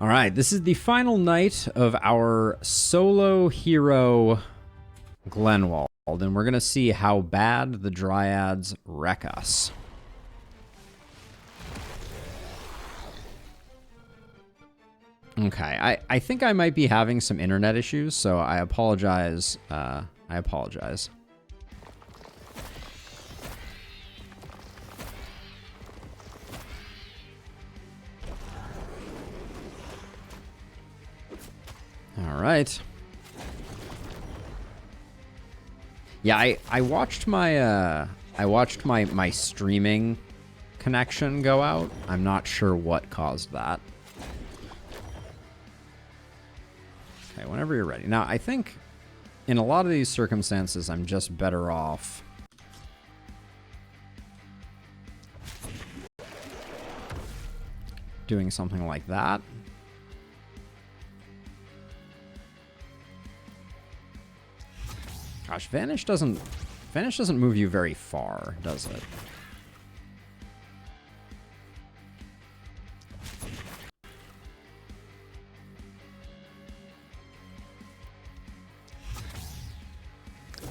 All right, this is the final night of our solo hero Glenwald, and we're going to see how bad the Dryads wreck us. Okay, I think I might be having some internet issues, so I apologize. I apologize. All right. Yeah, I watched my streaming connection go out. I'm not sure what caused that. Okay, whenever you're ready. Now, I think in a lot of these circumstances, I'm just better off doing something like that. Gosh, Vanish doesn't move you very far, does it?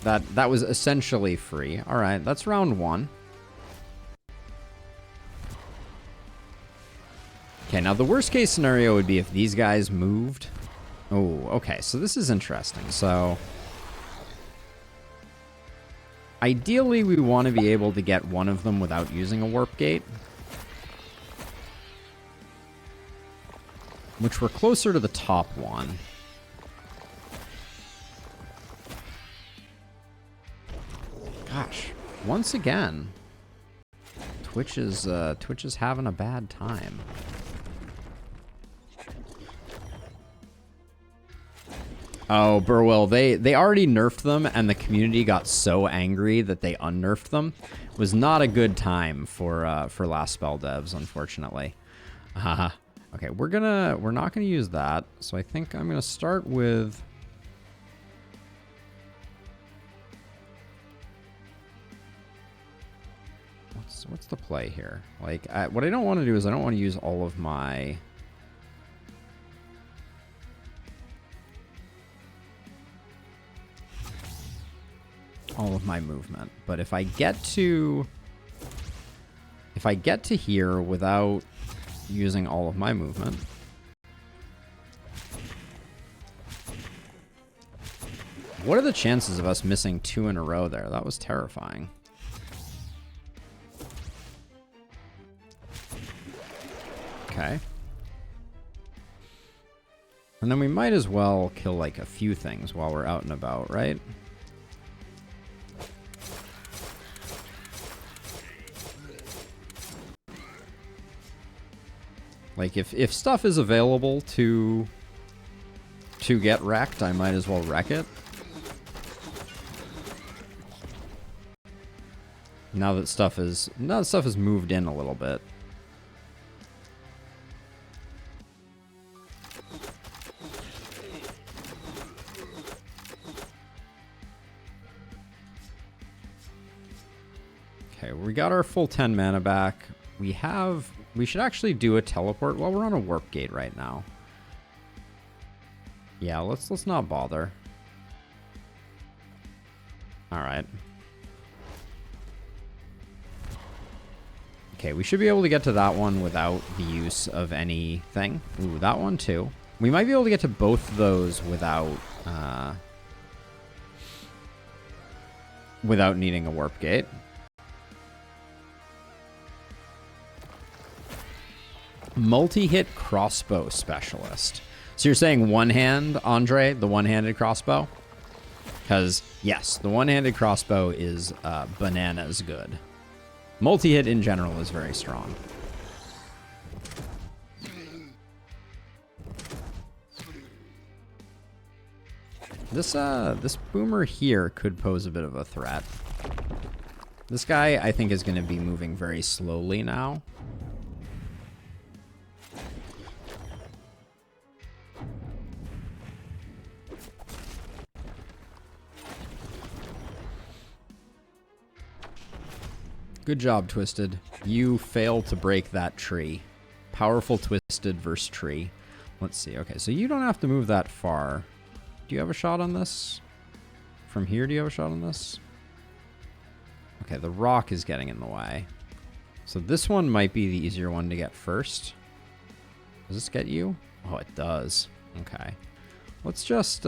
That was essentially free. All right, that's round one. Okay, now the worst case scenario would be if these guys moved. Oh, okay, so this is interesting. So ideally, we want to be able to get one of them without using a warp gate. Which we're closer to the top one. Gosh, once again, Twitch is having a bad time. Oh, Burwell, they already nerfed them, and the community got so angry that they unnerfed them. It was not a good time for last spell devs, unfortunately. Okay, we're not gonna use that. So I think I'm gonna start with. What's the play here? Like, what I don't want to do is I don't want to use all of my. Movement, but if I get to here without using all of my movement, what are the chances of us missing 2 in a row there? That was terrifying. Okay. And then we might as well kill like a few things while we're out and about, right? Like, if stuff is available to get wrecked, I might as well wreck it. Now that stuff has moved in a little bit. Okay, we got our full 10 mana back. We should actually do a teleport. Well, we're on a warp gate right now. Yeah, let's not bother. All right. Okay, we should be able to get to that one without the use of anything. Ooh, that one too. We might be able to get to both of those without needing a warp gate. Multi-hit crossbow specialist. So you're saying one hand, Andre, the one-handed crossbow? Because, yes, the one-handed crossbow is bananas good. Multi-hit in general is very strong. This boomer here could pose a bit of a threat. This guy, I think, is going to be moving very slowly now. Good job, Twisted. You failed to break that tree. Powerful Twisted versus tree. Let's see. Okay, so you don't have to move that far. Do you have a shot on this? From here, do you have a shot on this? Okay, the rock is getting in the way. So this one might be the easier one to get first. Does this get you? Oh, it does. Okay. Let's just,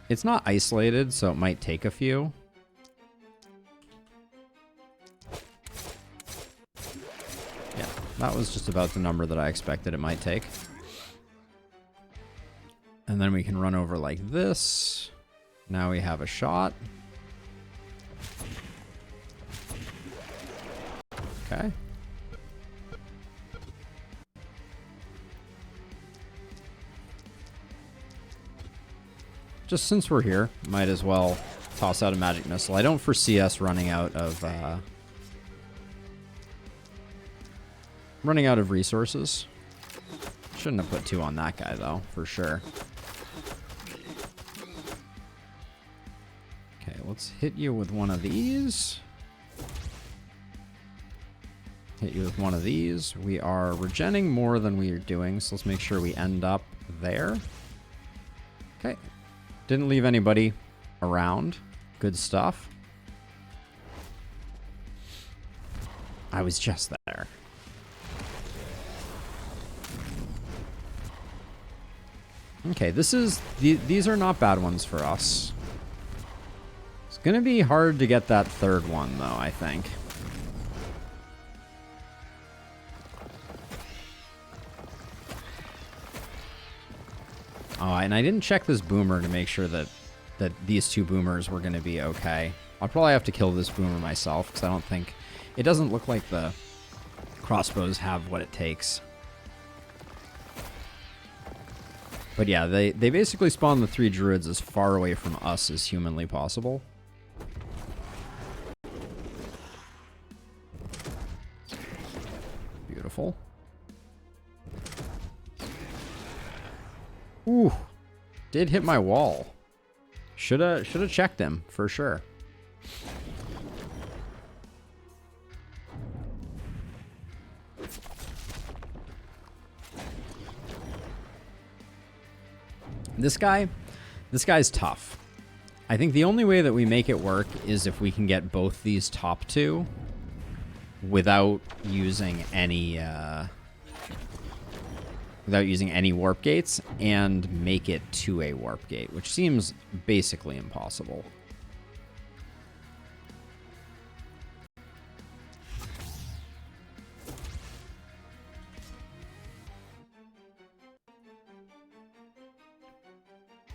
it's not isolated, so it might take a few. Yeah, that was just about the number that I expected it might take. And then we can run over like this. Now we have a shot. Okay. Just since we're here, might as well toss out a magic missile. I don't foresee us running out of resources. Shouldn't have put 2 on that guy though, for sure. Okay, let's hit you with one of these. Hit you with one of these. We are regenning more than we are doing, so let's make sure we end up there. Okay. Didn't leave anybody around. Good stuff. I was just there. Okay, these are not bad ones for us. It's gonna be hard to get that third one though, I think. Oh, and I didn't check this boomer to make sure that these 2 boomers were going to be okay. I'll probably have to kill this boomer myself because I don't think... It doesn't look like the crossbows have what it takes. But yeah, they basically spawn the 3 druids as far away from us as humanly possible. Beautiful. Ooh, did hit my wall. Shoulda checked him for sure. This guy's tough. I think the only way that we make it work is if we can get both these top 2 without using any warp gates and make it to a warp gate, which seems basically impossible.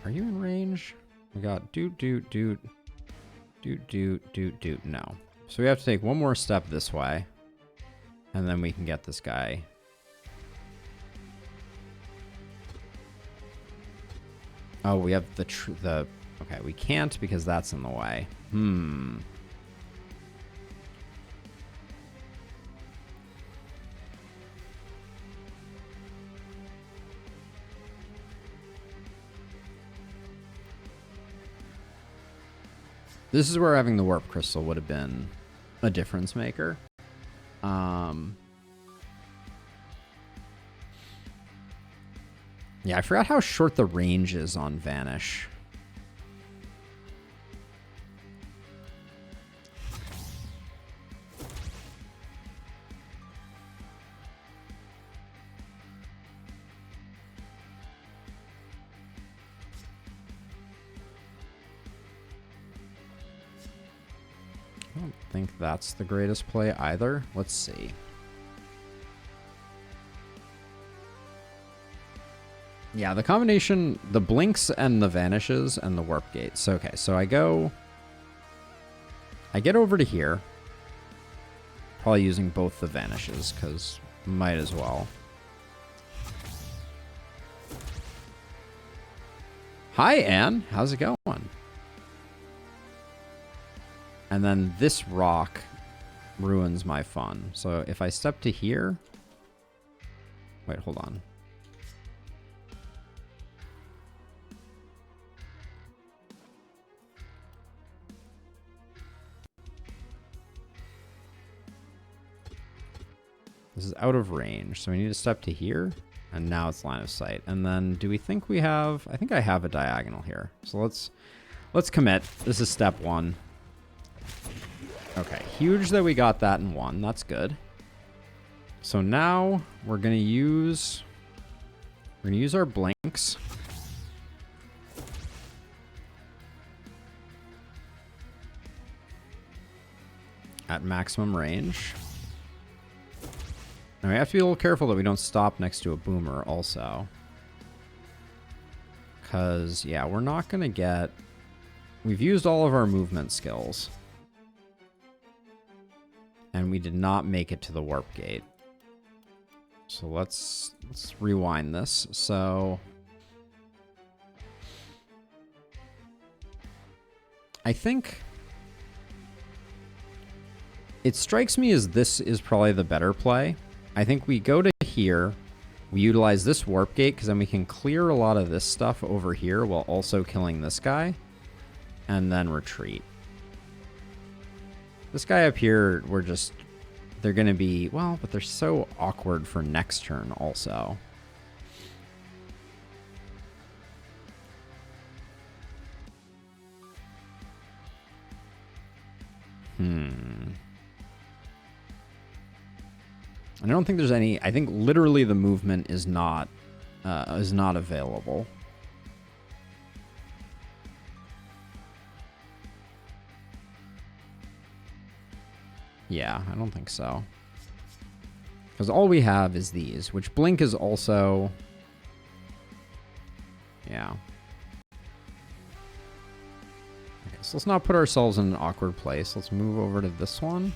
Are you in range? We got doot. No. So we have to take one more step this way, and then we can get this guy. Oh, we have the okay, we can't because that's in the way. This is where having the warp crystal would have been a difference maker. Yeah, I forgot how short the range is on Vanish. I don't think that's the greatest play either. Let's see. Yeah, the combination, the blinks and the vanishes and the warp gates. Okay, so I get over to here. Probably using both the vanishes, because might as well. Hi, Anne. How's it going? And then this rock ruins my fun. So if I step to here... Wait, hold on. This is out of range, so we need to step to here, and now it's line of sight. And then do we think we have... I think I have a diagonal here. So let's commit. This is step 1. Okay, huge that we got that in 1. That's good. So now we're gonna use our blinks. At maximum range. Now we have to be a little careful that we don't stop next to a boomer also. Because, yeah, we're not going to get... We've used all of our movement skills. And we did not make it to the warp gate. So let's rewind this. So... I think... It strikes me as this is probably the better play. I think we go to here, we utilize this warp gate, because then we can clear a lot of this stuff over here while also killing this guy, and then retreat. This guy up here, they're going to be, well, but they're so awkward for next turn also. I don't think there's any... I think literally the movement is not available. Yeah, I don't think so. Because all we have is these, which blink is also... Yeah. Okay, so let's not put ourselves in an awkward place. Let's move over to this one.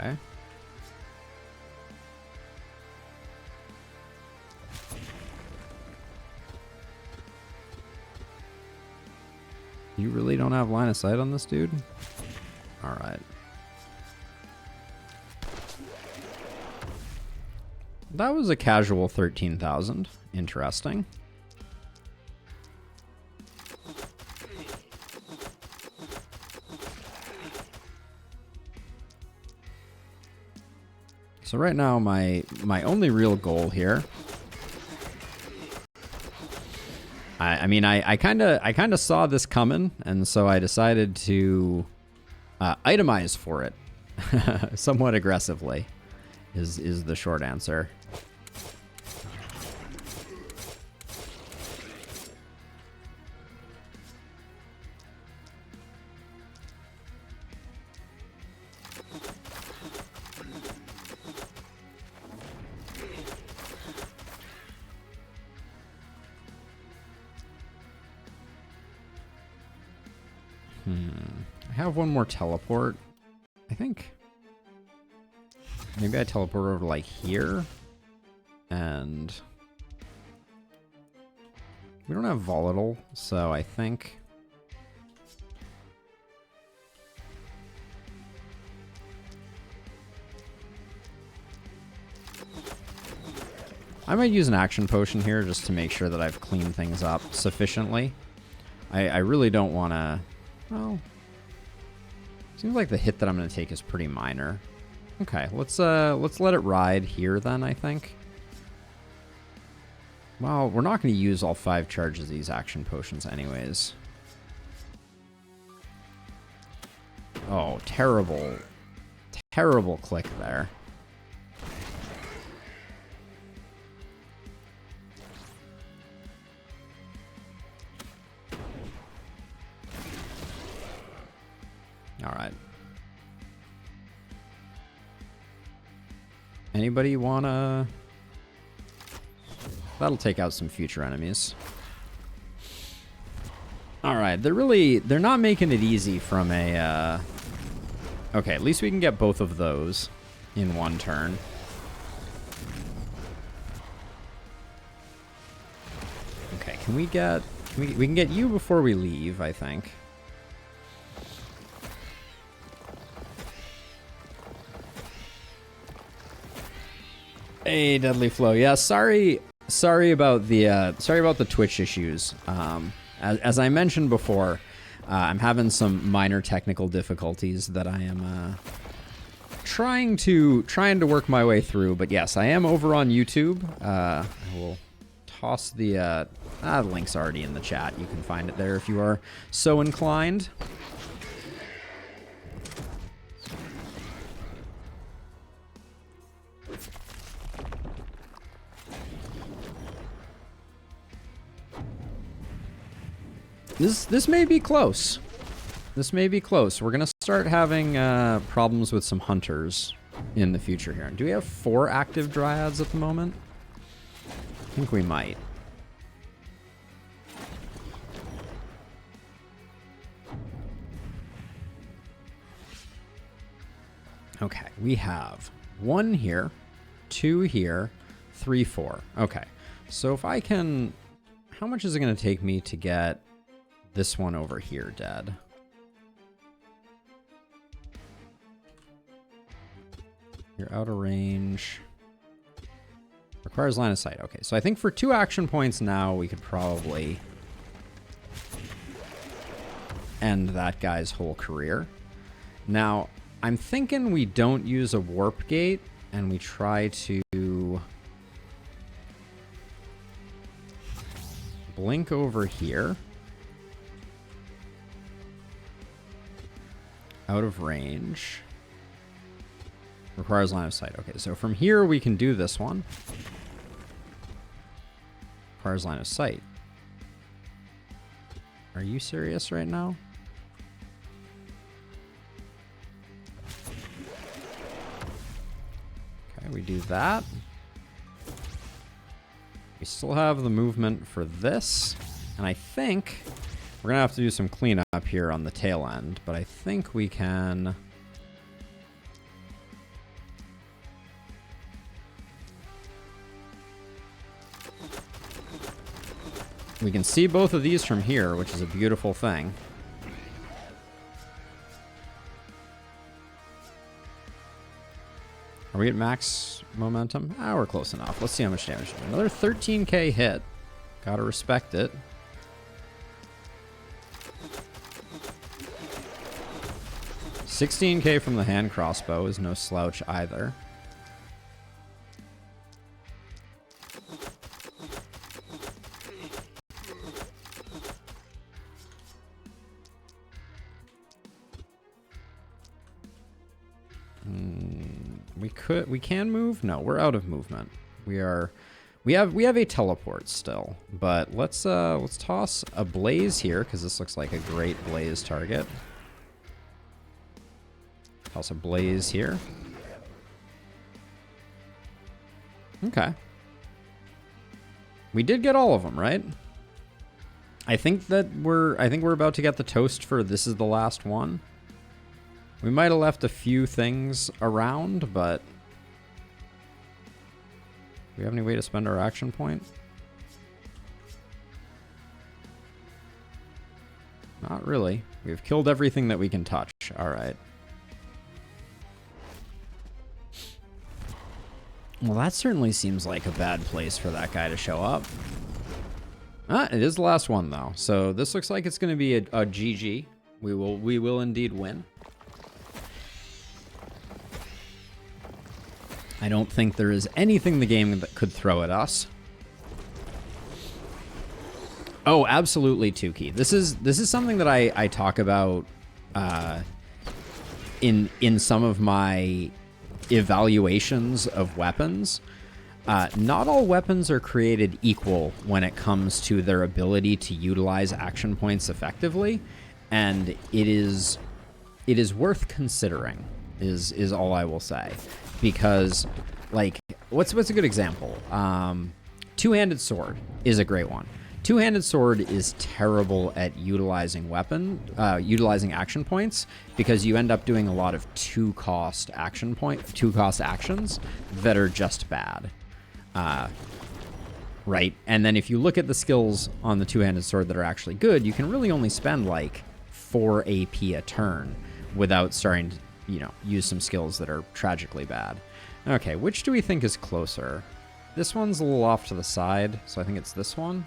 Okay. You really don't have line of sight on this dude? All right. That was a casual 13,000. Interesting. So right now, my only real goal here. I mean, I kind of saw this coming, and so I decided to itemize for it, somewhat aggressively. Is the short answer. I have one more teleport. I think maybe I teleport over like here, and we don't have volatile, so I think I might use an action potion here just to make sure that I've cleaned things up sufficiently. I really don't want to... Well, seems like the hit that I'm going to take is pretty minor. Okay, let's let it ride here then, I think. Well, we're not going to use all 5 charges of these action potions anyways. Oh, terrible. Terrible click there. All right. Anybody wanna... That'll take out some future enemies. All right, they're not making it easy from a... Okay, at least we can get both of those in one turn. Okay, can we get... we can get you before we leave, I think. Hey, Deadly Flow. Yeah, sorry about the Twitch issues. As I mentioned before, I'm having some minor technical difficulties that I am trying to work my way through. But yes, I am over on YouTube. I will toss the link's already in the chat. You can find it there if you are so inclined. This may be close. This may be close. We're gonna start having problems with some hunters in the future here. Do we have 4 active Dryads at the moment? I think we might. Okay, we have 1 here, 2 here, 3, 4. Okay, so if I can... How much is it going to take me to get this one over here dead? You're out of range. Requires line of sight. Okay, so I think for 2 action points now, we could probably end that guy's whole career. Now, I'm thinking we don't use a warp gate, and we try to blink over here. Out of range. Requires line of sight. Okay, so from here we can do this one. Requires line of sight. Are you serious right now? Okay, we do that. We still have the movement for this. And I think we're gonna have to do some cleanup here on the tail end, but I think we can... We can see both of these from here, which is a beautiful thing. Are we at max momentum? Ah, we're close enough. Let's see how much damage. Another 13k hit. Gotta respect it. $16k from the hand crossbow is no slouch either. We can move? No, we're out of movement. We have a teleport still, but let's toss a blaze here because this looks like a great blaze target. Toss a blaze here. Okay. We did get all of them, right? I think we're about to get the toast for this is the last one. We might have left a few things around, but do we have any way to spend our action point? Not really. We've killed everything that we can touch. All right. Well, that certainly seems like a bad place for that guy to show up. It is the last one, though. So this looks like it's going to be a GG. We will indeed win. I don't think there is anything in the game that could throw at us. Oh, absolutely, Tukey. This is something that I talk about in some of my evaluations of weapons. Not all weapons are created equal when it comes to their ability to utilize action points effectively, and it is worth considering. Is all I will say. Because, like, what's a good example? Two-handed sword is a great one. Two-handed sword is terrible at utilizing action points because you end up doing a lot of two-cost actions that are just bad. Right? And then if you look at the skills on the two-handed sword that are actually good, you can really only spend like 4 AP a turn without starting to, use some skills that are tragically bad. Okay, which do we think is closer? This one's a little off to the side, so I think it's this one.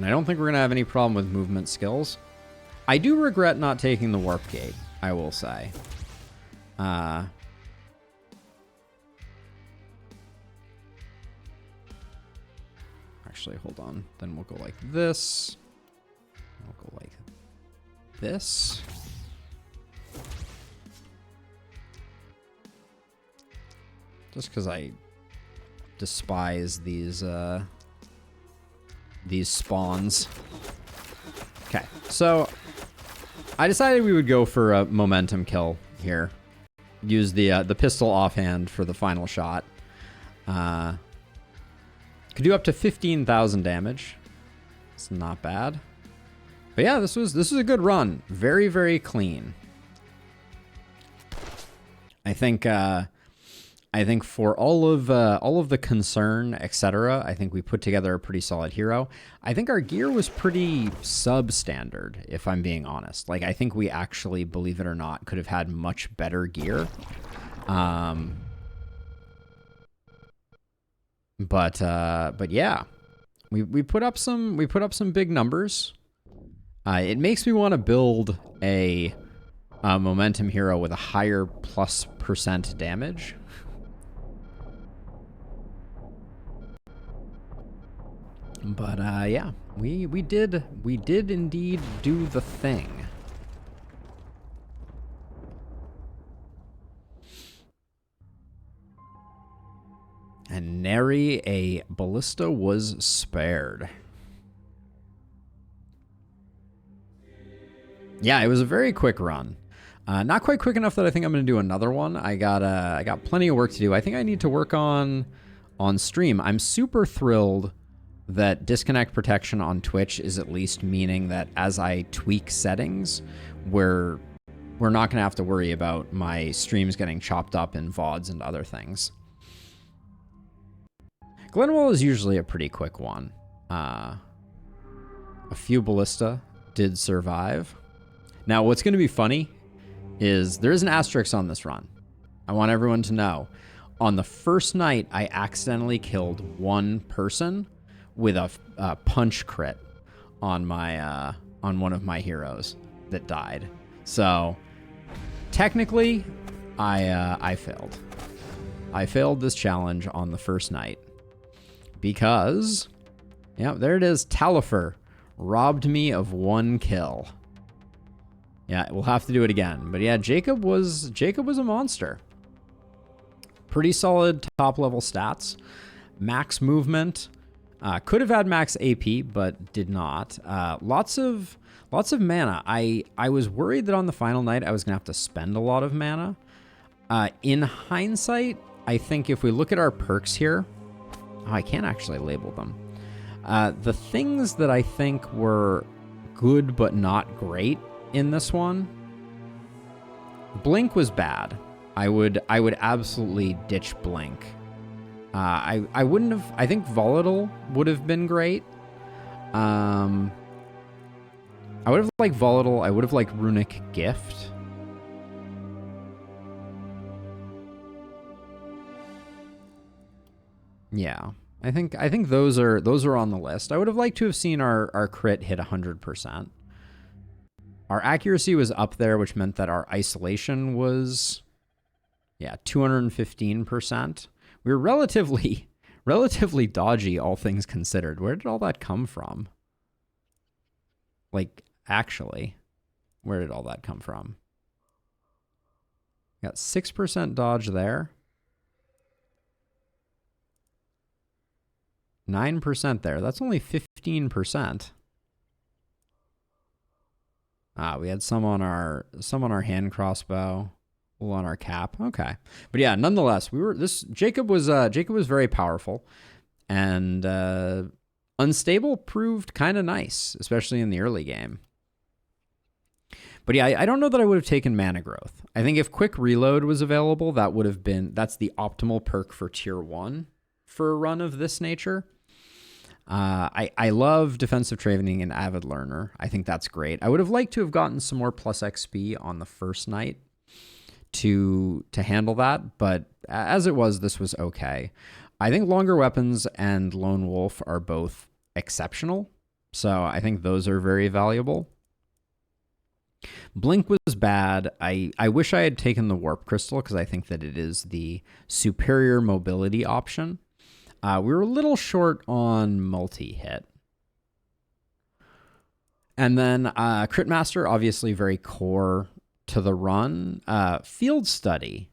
And I don't think we're going to have any problem with movement skills. I do regret not taking the warp gate, I will say. Actually, hold on. Then we'll go like this. We'll go like this. Just because I despise these spawns. Okay, so I decided we would go for a momentum kill here. Use the pistol offhand for the final shot. Could do up to 15,000 damage. It's not bad. But yeah, this was a good run. Very, very clean. I think for all of the concern, etc., I think we put together a pretty solid hero. I think our gear was pretty substandard, if I'm being honest. Like, I think we actually, believe it or not, could have had much better gear. But yeah, we put up some big numbers. It makes me want to build a momentum hero with a higher +% damage. But yeah, we did indeed do the thing. And nary a ballista was spared. Yeah, it was a very quick run. Not quite quick enough that I think I'm going to do another one. I got plenty of work to do. I think I need to work on stream. I'm super thrilled that disconnect protection on Twitch is at least meaning that as I tweak settings, we're not going to have to worry about my streams getting chopped up in VODs and other things. Glenwell is usually a pretty quick one. A few ballista did survive. Now, what's going to be funny is there is an asterisk on this run. I want everyone to know. On the first night, I accidentally killed one person with a punch crit on my on one of my heroes that died. So technically, I failed. I failed this challenge on the first night because, yeah, there it is. Talifer robbed me of 1 kill. Yeah, we'll have to do it again. But yeah, Jacob was a monster. Pretty solid top level stats. Max movement. Could have had max AP, but did not. Lots of mana. I was worried that on the final night I was gonna have to spend a lot of mana. In hindsight, I think if we look at our perks here, I can't actually label them. The things that I think were good but not great in this one, Blink was bad. I would absolutely ditch Blink. I wouldn't have. I think Volatile would have been great. I would have liked Volatile. I would have liked Runic Gift. Yeah, I think those are on the list. I would have liked to have seen our crit hit 100%. Our accuracy was up there, which meant that our isolation was, yeah, 215%. We were relatively dodgy, all things considered. Where did all that come from? Like, actually, where did all that come from? Got 6% dodge there. 9% there. That's only 15%. We had some on our hand crossbow, on our cap. Okay, but yeah, nonetheless, Jacob was very powerful, and unstable proved kind of nice, especially in the early game. But yeah, I don't know that I would have taken mana growth. I think if quick reload was available, that's the optimal perk for tier 1 for a run of this nature. I love defensive training and avid learner. I think that's great. I would have liked to have gotten some more plus XP on the first night to handle that, but as it was, this was okay. I think longer weapons and lone wolf are both exceptional. So I think those are very valuable. Blink was bad. I wish I had taken the Warp Crystal because I think that it is the superior mobility option. We were a little short on multi-hit. And then Crit Master, obviously very core to the run. Field Study.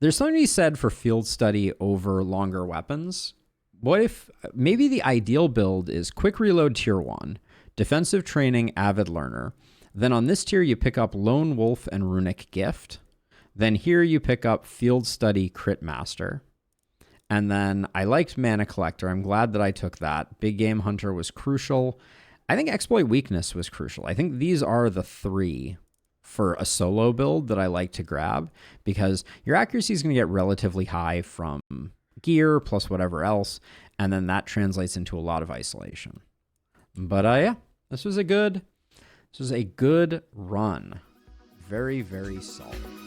There's something to be said for Field Study over longer weapons. What if maybe the ideal build is Quick Reload Tier 1, Defensive Training Avid Learner. Then on this tier, you pick up Lone Wolf and Runic Gift. Then here you pick up Field Study Crit Master. And then I liked Mana Collector. I'm glad that I took that. Big Game Hunter was crucial. I think Exploit Weakness was crucial. I think these are the three for a solo build that I like to grab because your accuracy is going to get relatively high from gear plus whatever else, and then that translates into a lot of isolation. But yeah, this was a good run. Very, very solid.